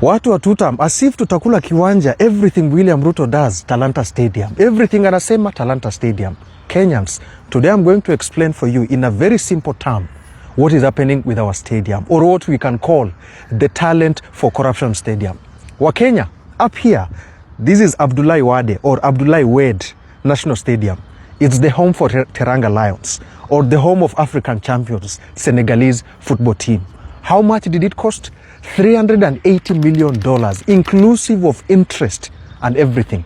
Watu watutam as if tutakula kiwanja. Everything William Ruto does, Talanta Stadium. Everything anasema Talanta Stadium. Kenyans, today I'm going to explain for you in a very simple term what is happening with our stadium, or what we can call the talent for corruption stadium. Wakenya, up here, this is Abdullahi Wade or Abdullahi Wade National Stadium. It's the home for Teranga Lions, or the home of African champions, Senegalese football team. How much did it cost? $380 million, inclusive of interest and everything,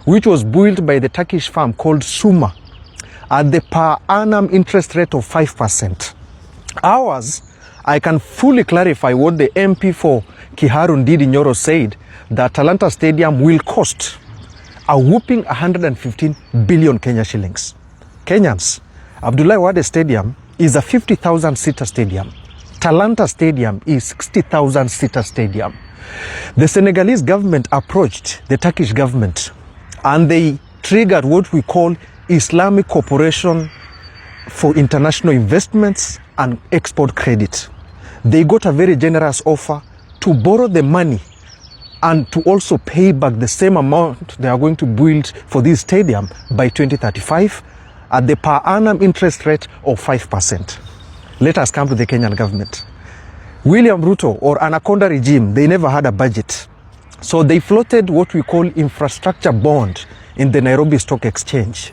which was built by the Turkish firm called Suma at the per annum interest rate of 5%. Ours, I can fully clarify what the MP for Kiharu Ndidi Nyoro said, that Talanta Stadium will cost a whooping 115 billion Kenya shillings. Kenyans, Abdullahi Wade Stadium is a 50,000-seater stadium. Talanta Stadium is 60,000-seater stadium. The Senegalese government approached the Turkish government and they triggered what we call Islamic Cooperation for International Investments and Export Credit. They got a very generous offer to borrow the money and to also pay back the same amount they are going to build for this stadium by 2035 at the per annum interest rate of 5%. Let us come to the Kenyan government. William Ruto or Anaconda regime, they never had a budget. So they floated what we call infrastructure bond in the Nairobi Stock Exchange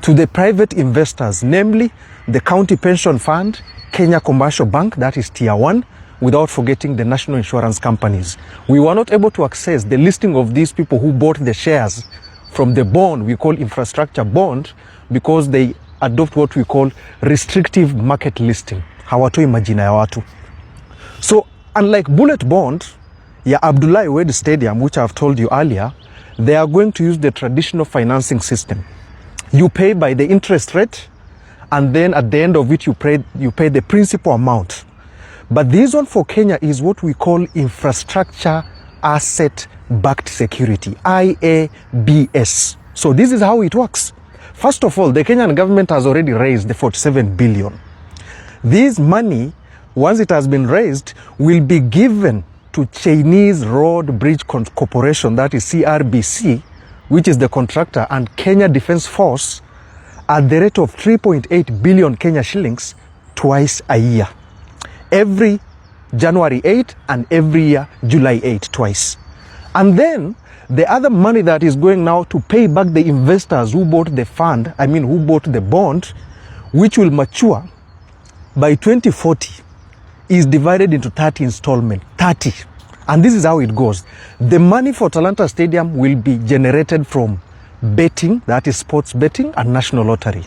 to the private investors, namely the County Pension Fund, Kenya Commercial Bank, that is Tier 1, without forgetting the national insurance companies. We were not able to access the listing of these people who bought the shares from the bond we call infrastructure bond because they adopt what we call restrictive market listing. Hawatoi majina ya watu. So unlike bullet bond ya Abdullahi Wade Stadium, which I've told you earlier, they are going to use the traditional financing system. You pay by the interest rate, and then at the end of it you pay the principal amount. But this one for Kenya is what we call infrastructure asset backed security, IABS. So this is how it works. First of all, the Kenyan government has already raised the 47 billion. This money, once it has been raised, will be given to Chinese Road Bridge Corporation, that is CRBC, which is the contractor, and Kenya Defence Force at the rate of 3.8 billion Kenya shillings twice a year. Every January 8 and every year July 8, twice. And then the other money that is going now to pay back the investors who bought the fund, who bought the bond, which will mature by 2040, is divided into 30 installments. 30. And this is how it goes. The money for Talanta Stadium will be generated from betting, that is sports betting, and national lottery,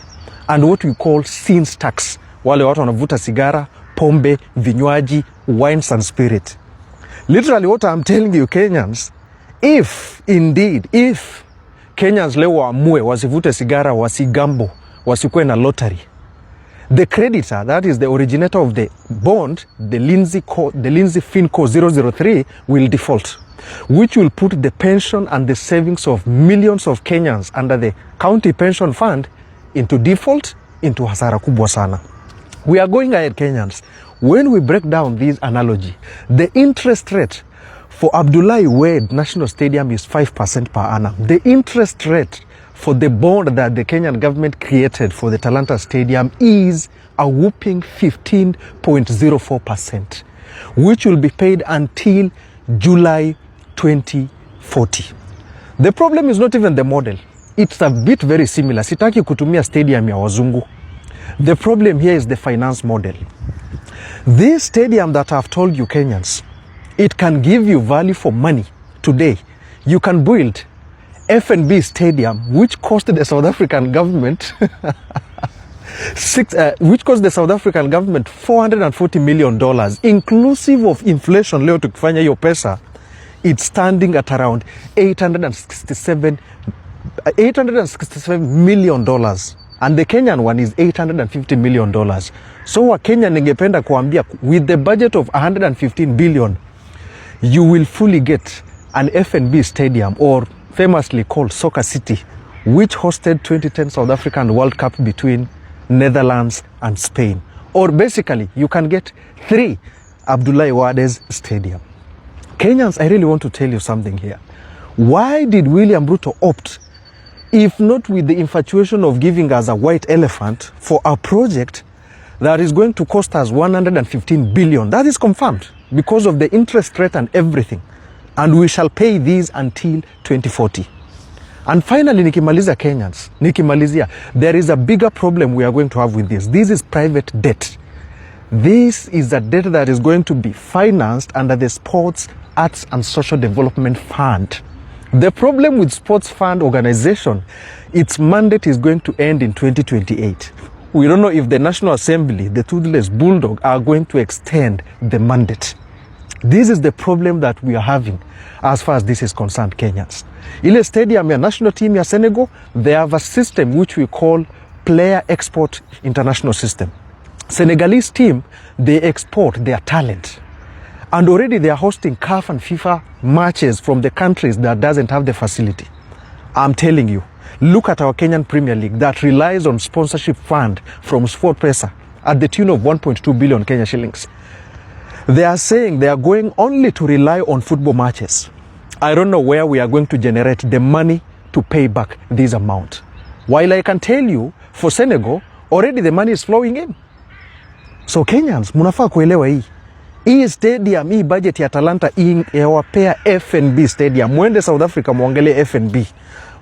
and what we call sins tax. Wale watu wanavuta sigara, pombe, vinywaji, wines and spirit. Literally what I'm telling you, Kenyans, if Kenyans leo waamue wasivute sigara, wasigambo, wasikue na lottery, the creditor, that is the originator of the bond, the Lindsay Finco 003, will default, which will put the pension and the savings of millions of Kenyans under the county pension fund into default, into hasara kubwa sana. We are going ahead, Kenyans. When we break down this analogy, the interest rate for Abdullahi Wade National Stadium is 5% per annum. The interest rate for the bond that the Kenyan government created for the Talanta Stadium is a whooping 15.04%, which will be paid until July 2040. The problem is not even the model. It's a bit very similar. Sitaki kutumia stadium ya wazungu. The problem here is the finance model. This stadium that I've told you, Kenyans, it can give you value for money today. You can build F&B Stadium, which cost the South African government $440 million, inclusive of inflation. Leo tukifanya hiyo pesa, it's standing at around $867 million. And the Kenyan one is $850 million. So wa Kenya ningependa kuambia, with the budget of 115 billion, you will fully get an F&B stadium, or famously called Soccer City, which hosted 2010 South African World Cup between Netherlands and Spain. Or basically, you can get 3 Abdullahi Wade's stadium. Kenyans, I really want to tell you something here. Why did William Ruto opt, if not with the infatuation of giving us a white elephant, for a project that is going to cost us 115 billion? That is confirmed because of the interest rate and everything. And we shall pay these until 2040. And finally, nikimalizia Kenyans, there is a bigger problem we are going to have with this. This is private debt. This is a debt that is going to be financed under the Sports, Arts and Social Development Fund. The problem with Sports Fund organization, its mandate is going to end in 2028. We don't know if the National Assembly, the toothless bulldog, are going to extend the mandate. This is the problem that we are having as far as this is concerned, Kenyans. Ile stadium ya national team ya Senegal, they have a system which we call Player Export International System. Senegalese team, they export their talent. And already they are hosting CAF and FIFA matches from the countries that doesn't have the facility. I'm telling you, look at our Kenyan Premier League that relies on sponsorship fund from SportPesa at the tune of 1.2 billion Kenya shillings. They are saying they are going only to rely on football matches. I don't know where we are going to generate the money to pay back this amount. While I can tell you, for Senegal, already the money is flowing in. So Kenyans, munafaa kuelewa hii. Hii stadium, hii budget ya Talanta yawapea FNB stadium. Mwende South Africa muangalie FNB.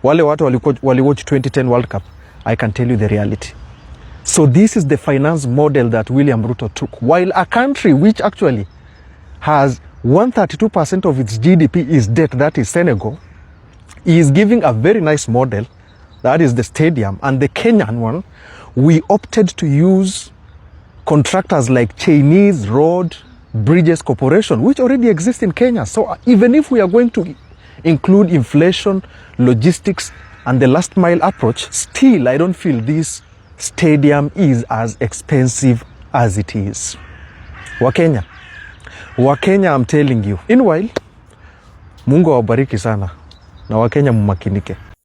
Wale watu waliwatch 2010 World Cup. I can tell you the reality. So this is the finance model that William Ruto took. While a country which actually has 132% of its GDP is debt, that is Senegal, he is giving a very nice model, that is the stadium. And the Kenyan one, we opted to use contractors like Chinese Road Bridges Corporation, which already exists in Kenya. So even if we are going to include inflation, logistics, and the last mile approach, still I don't feel this stadium is as expensive as it is. Wakenya, I'm telling you. Meanwhile, Mungu awabariki sana na Wakenya mumakinike.